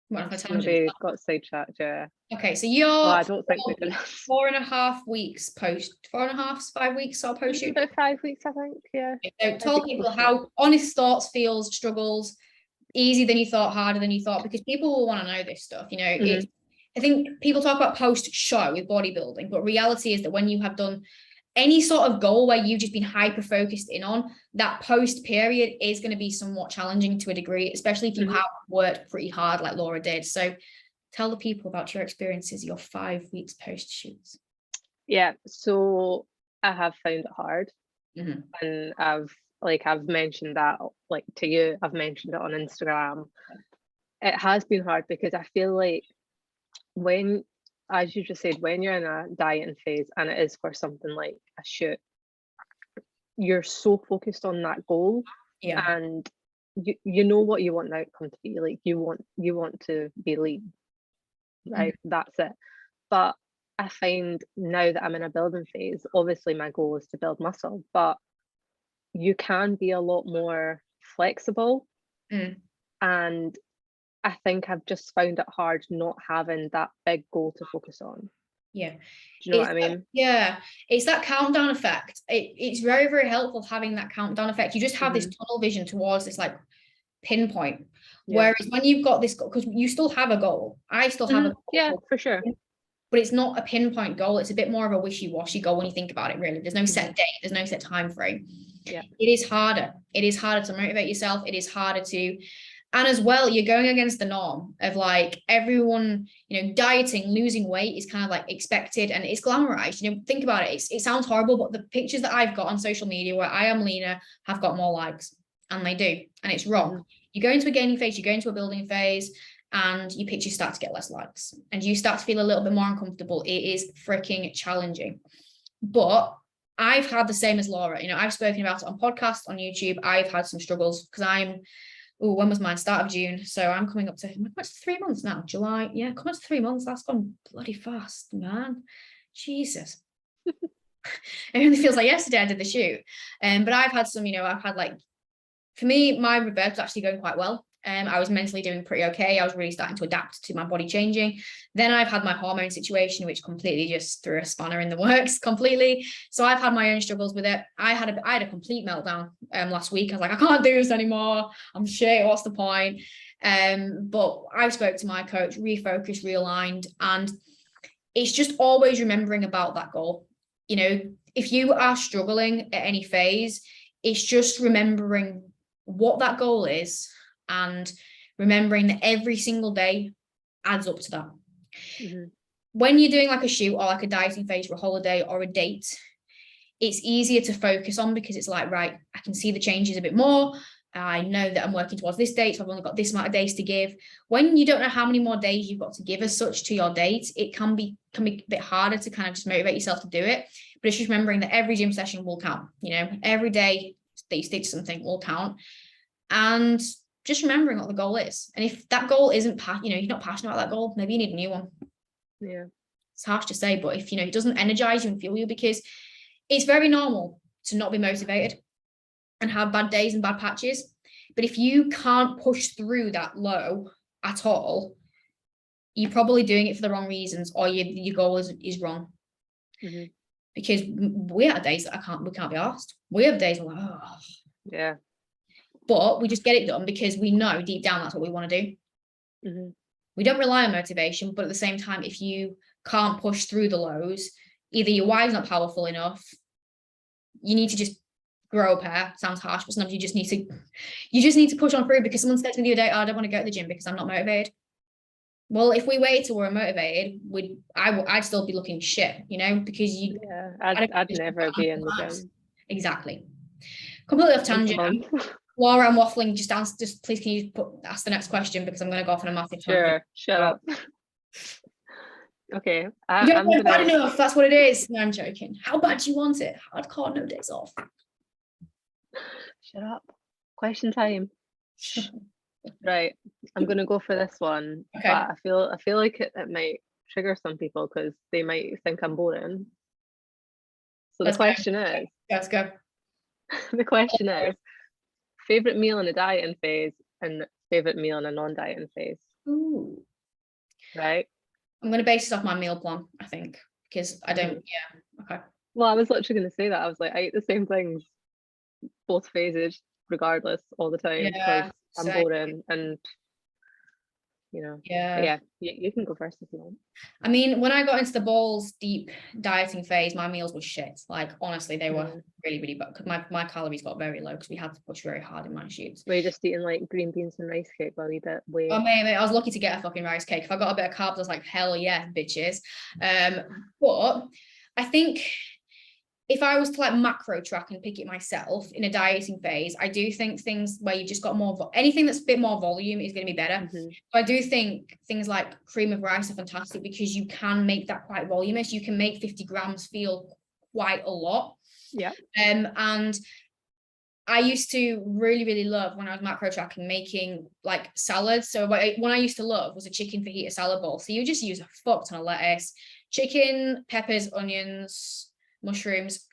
maybe
got sidetracked. Yeah.
Okay, so you're.
Well, I don't think we did.
4.5 weeks post. 4.5, 5 weeks or post shoot.
About 5 weeks, I think. Yeah.
So tell people how honest thoughts, feels, struggles, easier than you thought, harder than you thought, because people will want to know this stuff. You know, I think people talk about post show with bodybuilding, but reality is that when you have done any sort of goal where you've just been hyper focused in on, that post period is going to be somewhat challenging to a degree, especially if you have worked pretty hard like Laura did. So tell the people about your experiences, your 5 weeks post shoots.
Yeah, so I have found it hard, and I've mentioned that like to you. I've mentioned it on Instagram. It has been hard because I feel like when, as you just said, when you're in a dieting phase and it is for something like a shoot, you're so focused on that goal, and you know what you want the outcome to be. Like you want to be lean, right? That's it. But I find now that I'm in a building phase, obviously my goal is to build muscle, but you can be a lot more flexible. And I think I've just found it hard not having that big goal to focus on.
Yeah.
Do you know what I mean?
It's that countdown effect. It's very, very helpful having that countdown effect. You just have this tunnel vision towards this like pinpoint. Whereas when you've got this goal, because you still have a goal, I still have a goal.
Yeah, for sure.
But it's not a pinpoint goal. It's a bit more of a wishy-washy goal when you think about it, really. There's no set date. There's no set time frame.
Yeah.
It is harder. It is harder to motivate yourself. It is harder to, and as well, you're going against the norm of like everyone, you know, dieting, losing weight is kind of like expected and it's glamorized. You know, think about it. It sounds horrible, but the pictures that I've got on social media where I am leaner have got more likes, and they do. And it's wrong. You go into a gaining phase, you go into a building phase, and your pictures start to get less likes and you start to feel a little bit more uncomfortable. It is freaking challenging. But I've had the same as Laura. You know, I've spoken about it on podcasts, on YouTube. I've had some struggles because when was mine? Start of June. So I'm coming up to 3 months now. July. Yeah, coming up to 3 months. That's gone bloody fast, man. Jesus. It really feels like yesterday I did the shoot. But I've had some, for me, my reverse was actually going quite well. I was mentally doing pretty okay. I was really starting to adapt to my body changing. Then I've had my hormone situation, which completely just threw a spanner in the works completely. So I've had my own struggles with it. I had a complete meltdown last week. I was like, I can't do this anymore. I'm shit. What's the point? But I spoke to my coach, refocused, realigned, and it's just always remembering about that goal. If you are struggling at any phase, it's just remembering what that goal is and remembering that every single day adds up to that. Mm-hmm. When you're doing like a shoot or like a dieting phase for a holiday or a date, it's easier to focus on because it's like, right, I can see the changes a bit more. I know that I'm working towards this date, so I've only got this amount of days to give. When you don't know how many more days you've got to give as such to your date, it can be a bit harder to kind of just motivate yourself to do it. But it's just remembering that every gym session will count. Every day that you stick to something will count. And just remembering what the goal is. And if that goal isn't, you're not passionate about that goal, maybe you need a new one.
Yeah.
It's harsh to say, but if, it doesn't energize you and fuel you, because it's very normal to not be motivated and have bad days and bad patches. But if you can't push through that low at all, you're probably doing it for the wrong reasons, or your goal is wrong. Mm-hmm. Because we have days that we can't be asked. We have days where
yeah.
But we just get it done because we know deep down that's what we want to do. Mm-hmm. We don't rely on motivation, but at the same time, if you can't push through the lows, either your why's not powerful enough, you need to just grow a pair. Sounds harsh, but sometimes you just need to push on through, because someone said to me the other day, I don't want to go to the gym because I'm not motivated. Well, if we waited till we're motivated, I'd still be looking shit, because
I'd never be in the gym.
Exactly. Completely off tangent. Laura, I'm waffling. Just please, can you ask the next question, because I'm going to go off on a massive
tangent. Sure, shut up. Okay.
You don't want bad enough. That's what it is. No, I'm joking. How bad do you want it? Hardcore, no days off.
Shut up. Question time. Right. I'm going to go for this one. Okay. But I feel like it might trigger some people because they might think I'm boring. So the question is.
Let's go.
The question is, favorite meal in a dieting phase and favorite meal in a non-dieting phase.
Ooh.
Right.
I'm going to base this off my meal plan, I think, because I don't. Yeah. Okay.
Well, I was literally going to say that. I was like, I eat the same things, both phases, regardless, all the time, because I'm boring and. Yeah, you can go first if you want.
I mean, when I got into the balls deep dieting phase, my meals were shit. Like, honestly, they were really, really bad, because my calories got very low because we had to push very hard in my shoots.
Were you just eating like green beans and rice cake while you did weight?
Oh, maybe I was lucky to get a fucking rice cake. If I got a bit of carbs, I was like, hell yeah, bitches. But I think if I was to like macro track and pick it myself in a dieting phase, I do think things where you've just got more, anything that's a bit more volume is going to be better. Mm-hmm. So I do think things like cream of rice are fantastic because you can make that quite voluminous. You can make 50 grams feel quite a lot.
Yeah.
And I used to really, really love, when I was macro tracking, making like salads. So one I used to love was a chicken fajita salad bowl. So you just use a fuck ton of lettuce, chicken, peppers, onions, mushrooms,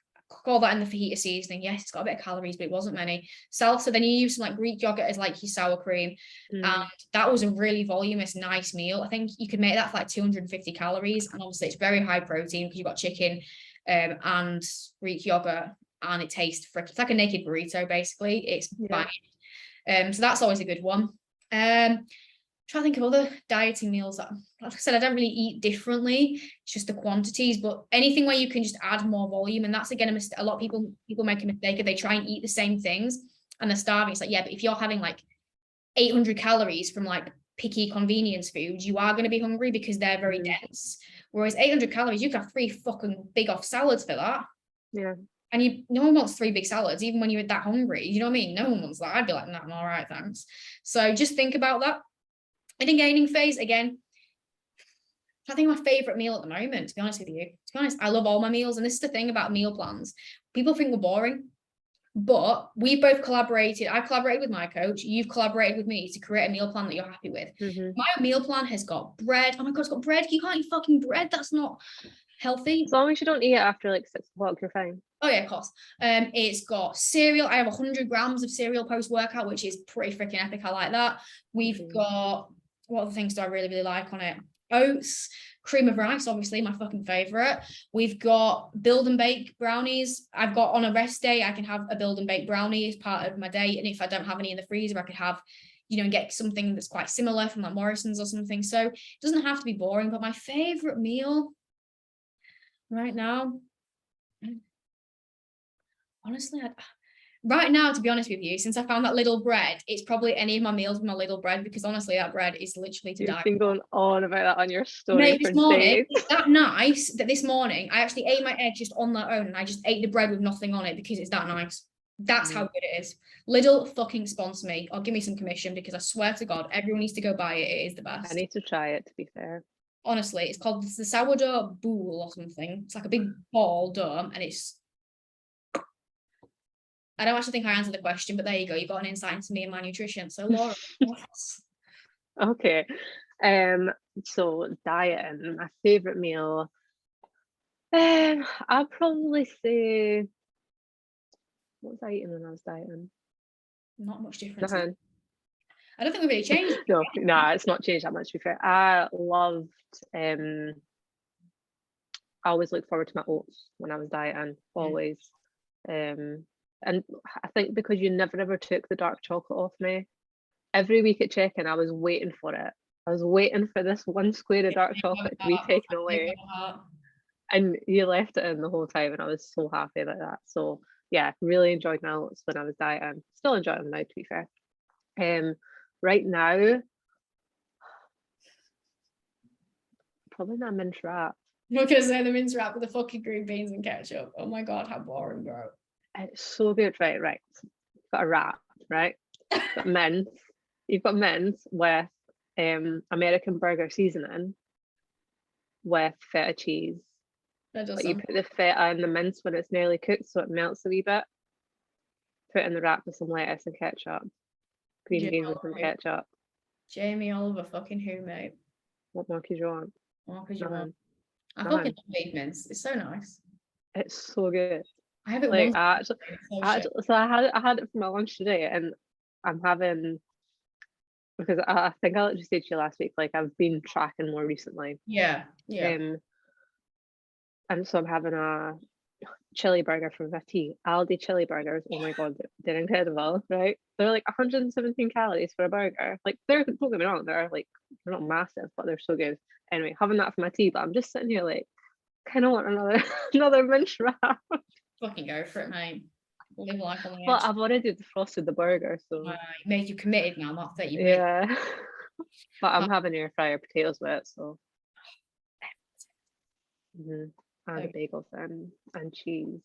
all that in the fajita seasoning. Yes, it's got a bit of calories, but it wasn't many. Salsa, then you use some like Greek yogurt as like your sour cream. And that was a really voluminous, nice meal. I think you could make that for like 250 calories. And obviously it's very high protein because you've got chicken and Greek yogurt, and it tastes freaking, it's like a naked burrito, basically. It's fine. So that's always a good one. Try to think of other dieting meals that, like I said, I don't really eat differently. It's just the quantities, but anything where you can just add more volume. And that's again a mistake. A lot of people make a mistake if they try and eat the same things and they're starving. It's like, yeah, but if you're having like 800 calories from like picky convenience foods, you are going to be hungry because they're very dense. Whereas 800 calories, you can have 3 fucking big off salads for that.
Yeah.
And no one wants 3 big salads, even when you're that hungry. You know what I mean? No one wants that. I'd be like, no, I'm all right, thanks. So just think about that. In a gaining phase, again, I think my favorite meal at the moment, to be honest with you, I love all my meals. And this is the thing about meal plans. People think we're boring, but we both collaborated. I've collaborated with my coach. You've collaborated with me to create a meal plan that you're happy with. My meal plan has got bread. Oh my God, it's got bread. You can't eat fucking bread. That's not Healthy.
As long as you don't eat it after like 6 o'clock, you're fine.
Oh yeah, of course. It's got cereal. I have 100 grams of cereal post-workout, which is pretty freaking epic. I like that. We've got, what other things do I really, really like on it? Oats, cream of rice, obviously my fucking favorite. We've got build and bake brownies. I've got, on a rest day, I can have a build and bake brownie as part of my day. And if I don't have any in the freezer, I could have, get something that's quite similar from like Morrison's or something. So it doesn't have to be boring, but my favorite meal right now, honestly, right now, to be honest with you, since I found that little bread, it's probably any of my meals with my little bread, because honestly, that bread is literally to die.
You've been going on about that on your story.
Mate, this morning, it's that nice that this morning I actually ate my egg just on their own, and I just ate the bread with nothing on it because it's that nice. That's how good it is. Lidl fucking sponsor me or give me some commission, because I swear to God, everyone needs to go buy it. It is the best.
I need to try it, to be fair.
Honestly, it's called the sourdough boule or something. It's like a big ball dough, and it's, I don't actually think I answered the question, but there you go. You got an insight into me and my nutrition. So Laura,
okay. So diet and my favorite meal. I'd probably say, what was I eating when I was dieting?
not much difference.
Nothing.
I don't think we've really changed.
No, it's not changed that much, to be fair. I loved, I always looked forward to my oats when I was dieting, always. And I think because you never ever took the dark chocolate off me, every week at check-in, I was waiting for it. I was waiting for this one square of dark chocolate to be taken away. And you left it in the whole time, and I was so happy about that. So yeah, really enjoyed my oats when I was dieting. Still enjoy them now, to be fair. Right now, probably not mince wrap.
Because they're the mince wrap with the fucking green beans and ketchup. Oh my God, how boring, bro.
It's so good, right? You've got a wrap, right? You've got mince. You've got mince with American burger seasoning with feta cheese. But you put the feta in the mince when it's nearly cooked, so it melts a wee bit. Put it in the wrap with some lettuce and ketchup. Green beans with some ketchup.
Jamie Oliver fucking who, mate?
What more could you want?
What could you want? I fucking love beef mince. It's so nice.
It's so good.
I have it
like
once.
so I had it for my lunch today, and I'm having, because I think I just said to you last week, like I've been tracking more recently.
Yeah.
And so I'm having a chili burger from my tea. Aldi chili burgers. Oh my God, they're incredible, right? They're like 117 calories for a burger. Like, don't get me wrong, they're not massive, but they're so good. Anyway, having that for my tea, but I'm just sitting here like, kind of want another mince wrap.
Fucking go for it, mate. Live life on the edge.
Well, I've already defrosted the burger, so
made you committed now, not that you
but I'm having air fryer potatoes with it, so and a bagel and cheese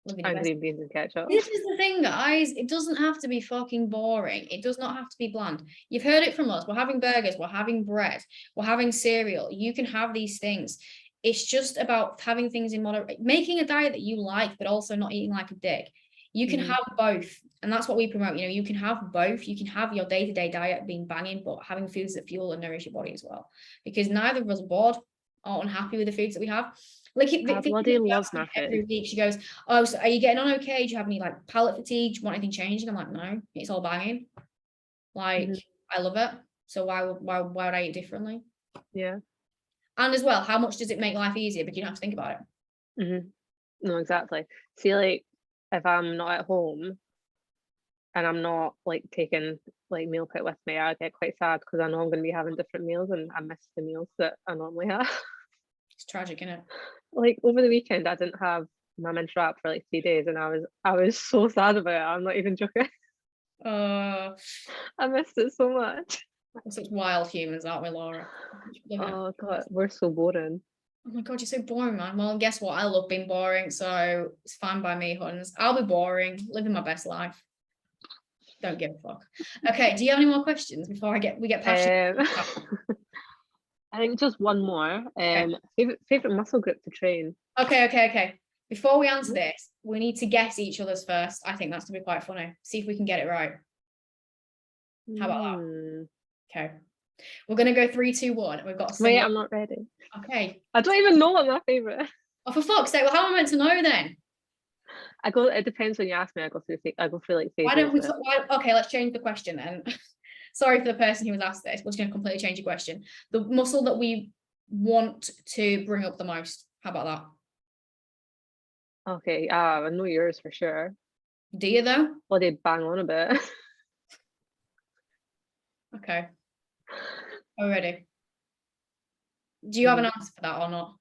and green beans and ketchup.
This is the thing, guys. It doesn't have to be fucking boring. It does not have to be bland. You've heard it from us. We're having burgers, we're having bread, we're having cereal. You can have these things. It's just about having things in moderation, making a diet that you like, but also not eating like a dick. You can have both, and that's what we promote. You can have both. You can have your day-to-day diet being banging, but having foods that fuel and nourish your body as well, because neither of us are bored or unhappy with the foods that we have. Like,
I bloody love my food.
Every week she goes, "Oh, so are you getting on okay? Do you have any like palate fatigue? Do you want anything changing?" I'm like, no, it's all banging. Like, I love it. So why would I eat differently?
Yeah.
And as well, how much does it make life easier? But you don't have to think about
it. No, exactly. See, like, if I'm not at home and I'm not like taking like meal kit with me, I get quite sad because I know I'm going to be having different meals and I miss the meals that I normally have.
It's tragic, isn't it?
Like, over the weekend, I didn't have my mince wrap for like 3 days, and I was so sad about it. I'm not even joking. I missed it so much.
We're such wild humans, aren't we, Laura?
Oh God, we're so boring.
Oh my God, you're so boring, man. Well, guess what? I love being boring, so it's fine by me, huns. I'll be boring, living my best life. Don't give a fuck. Okay, do you have any more questions before we get past
I think just one more. Favorite muscle group to train.
Okay. Before we answer this, we need to guess each other's first. I think that's gonna be quite funny. See if we can get it right. How about that? Okay. We're going to go 3, 2, 1. We've got a
Wait,
single.
I'm not ready.
Okay.
I don't even know what my favourite.
Oh, for fuck's sake. Well, how am I meant to know then?
It depends when you ask me. I go through like phases.
Why don't we, okay, let's change the question then. Sorry for the person who was asked this. We're just going to completely change the question. The muscle that we want to bring up the most. How about
that? Okay, I know yours for sure.
Do you though?
Well, they bang on a bit.
Okay. Already. Do you have an answer for that or not?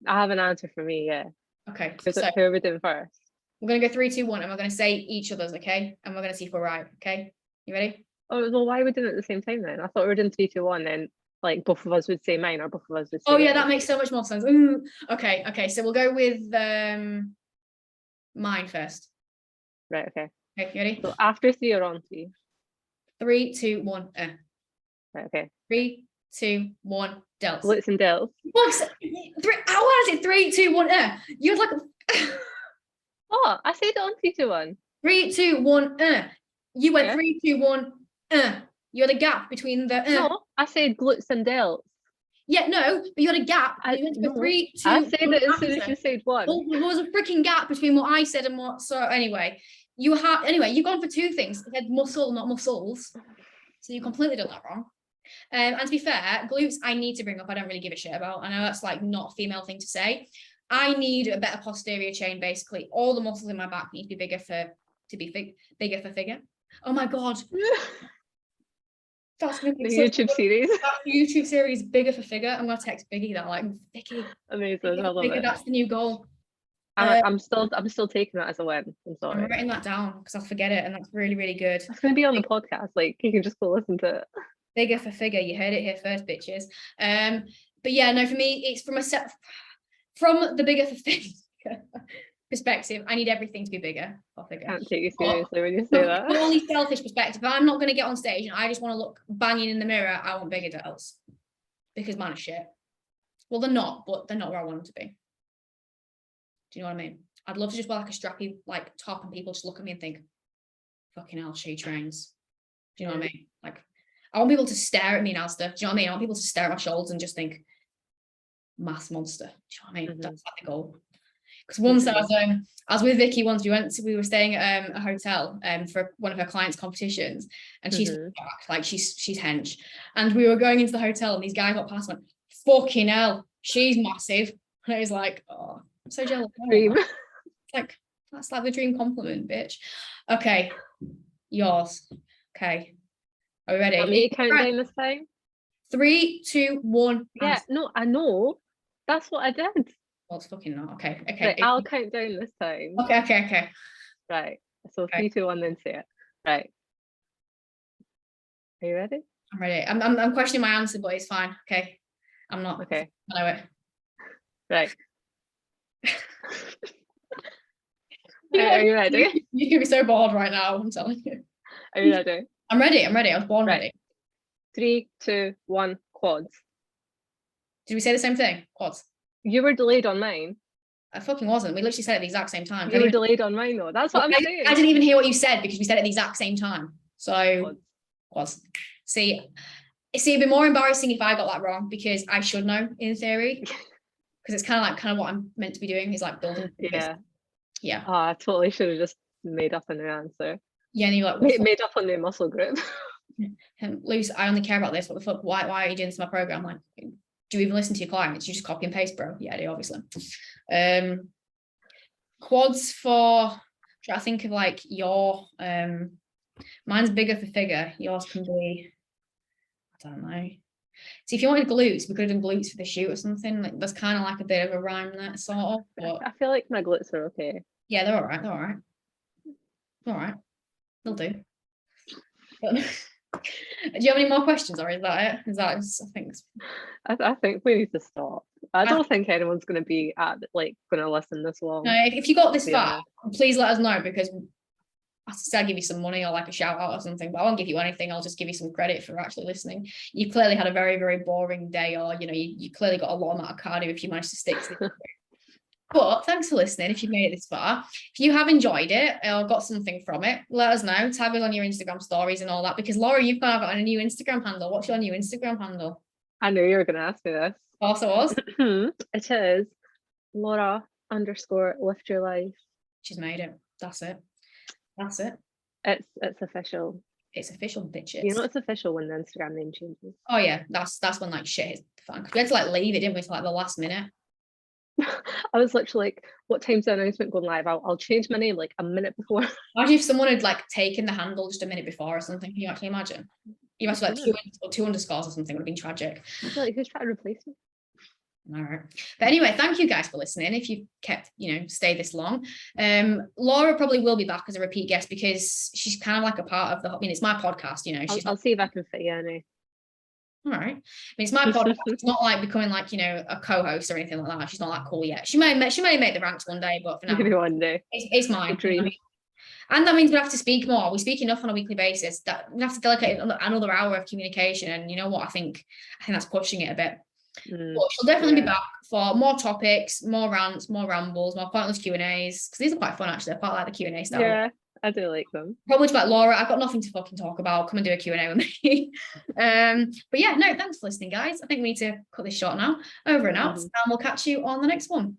I have an answer for me, yeah.
Okay.
So who are we doing first?
We're going to go 3, 2, 1, and we're going to say each other's, okay? And we're going to see if we're right, okay? You ready?
Oh, well, why are we doing it at the same time then? I thought we were doing 3, 2, 1, then like both of us would say mine or both of us would say
Oh, yeah,
yours.
that makes so much more sense. Ooh. Okay. So we'll go with mine first.
Right, okay.
Okay, you ready?
So after 3 or on 3?
3, 2, 1,
Right, okay.
3, 2, 1, delts.
Glutes and delts.
What? How is it 3, 2, 1, You had like
Oh, I said it on 3, 2, 1.
3, 2, 1, You went
Yeah.
3, 2, 1, You had a gap between the
No, I said glutes and delts.
Yeah, no, but you had a gap. You went to
No,
3, 2.
I said it as soon as you said 1.
Well, there was a freaking gap between what I said and what. So anyway, you've gone for 2 things. You said muscle, not muscles. So you completely done that wrong. And to be fair, glutes I need to bring up. I don't really give a shit about. I know that's like not a female thing to say. I need a better posterior chain. Basically, all the muscles in my back need to be bigger for figure. Oh my god. That's gonna be
the YouTube series.
That YouTube series, bigger for figure. I'm gonna text Biggie that, like, Vicky.
Amazing, I love it.
That's the new goal.
I'm still taking that as a win. I'm sorry.
I'm writing that down because I'll forget it, and that's really, really good.
It's gonna be on the podcast. Like you can just go listen to it.
Bigger for figure. You heard it here first, bitches. But yeah, no, for me, it's from the bigger for figure perspective. I need everything to be bigger for figure.
Can't take you seriously when you say that.
Purely selfish perspective. If I'm not going to get on stage and I just want to look banging in the mirror, I want bigger delts because mine are shit. Well, they're not, but they're not where I want them to be. Do you know what I mean? I'd love to just wear like a strappy like top and people just look at me and think, fucking hell, she trains. Do you know what I mean? Like, I want people to stare at me in Asda. Do you know what I mean? I want people to stare at my shoulders and just think, mass monster. Do you know what I mean? That's like the goal. Because once I was with Vicky once, we were staying at a hotel for one of her clients' competitions, and she's like she's hench, and we were going into the hotel and these guys got past and went, fucking hell, she's massive, and I was like, oh, I'm so jealous.
Dream.
Like that's like the dream compliment, bitch. Okay, yours. Okay, are we ready?
Want me to count down this time?
3, 2, 1.
Yeah, no, I know. That's what I did.
Well, it's fucking not. Okay.
Right, I'll count down this time.
Okay.
Right. So 3, 2, 1, then say it. Right. Are you ready?
I'm ready. I'm questioning my answer, but it's fine. Okay. I'm not.
Okay.
I know it.
Right. Are you ready?
You're gonna be so bored right now, I'm telling you.
Are you ready?
I'm ready. I was born ready.
3, 2, 1, quads.
Did we say the same thing? Quads.
You were delayed on mine.
I fucking wasn't. We literally said it at the exact same time.
You were delayed on mine though. That's what I'm saying.
I didn't even hear what you said because we said it at the exact same time. So quads. See, it'd be more embarrassing if I got that wrong because I should know in theory. Because it's kind of what I'm meant to be doing is like building. Yeah.
Oh, I totally should have just made up a new answer.
Yeah, and you're like,
made up a new muscle group.
Luce, I only care about this. What the fuck? Why are you doing this in my program? Like, do you even listen to your clients? You just copy and paste, bro. Yeah, I do, obviously. Quads for, I think of like your, mine's bigger for figure. Yours can be, I don't know. See, if you wanted glutes, we could have done glutes for the shoot or something. Like that's kind of like a bit of a rhyme there, sort of. But
I feel like my glutes are okay.
Yeah, they're all right. They'll do. But, do you have any more questions, or is that it? Is that just,
I think we need to stop. I don't think anyone's going to be going to listen this long.
No, if you got this far, please let us know because I'll give you some money or like a shout out or something, but I won't give you anything. I'll just give you some credit for actually listening. You clearly had a very, very boring day, or you clearly got a lot amount of cardio if you managed to stick to it. But thanks for listening. If you've made it this far, if you have enjoyed it or got something from it, let us know. Tag us on your Instagram stories and all that. Because Laura, you've got a new Instagram handle. What's your new Instagram handle?
I knew you were going to ask me this.
Also was.
It is Laura_lift your life.
She's made it. That's it. That's it.
It's official.
It's official, bitches.
You know it's official when the Instagram name changes.
Oh yeah, that's when like shit hits the fan. We had to like leave it, didn't we, to like the last minute.
I was literally like, what time's the announcement going live? I'll change my name like a minute before.
Imagine if someone had like taken the handle just a minute before or something. Can you actually imagine? You must have like two underscores or something. Would have been tragic.
I feel like who's trying to replace me?
All right. But anyway, thank you guys for listening. If you've kept, stay this long. Laura probably will be back as a repeat guest because she's kind of like a part of it's my podcast,
I'll see if I can fit you in.
All right. It's my podcast. It's not like becoming like, a co-host or anything like that. She's not that cool yet. She may make the ranks one day, but for now,
maybe one day.
It's mine. And that means we have to speak more. We speak enough on a weekly basis that we have to delegate another hour of communication. And you know what? I think that's pushing it a bit. But she'll definitely be back for more topics, more rants, more rambles, more pointless Q&As, because these are quite fun actually. I quite like the Q&A style.
Yeah, I do like them.
Probably about Laura, I've got nothing to fucking talk about. Come and do a Q&A with me. But yeah, no, thanks for listening, guys. I think we need to cut this short now. Over and out, and we'll catch you on the next one.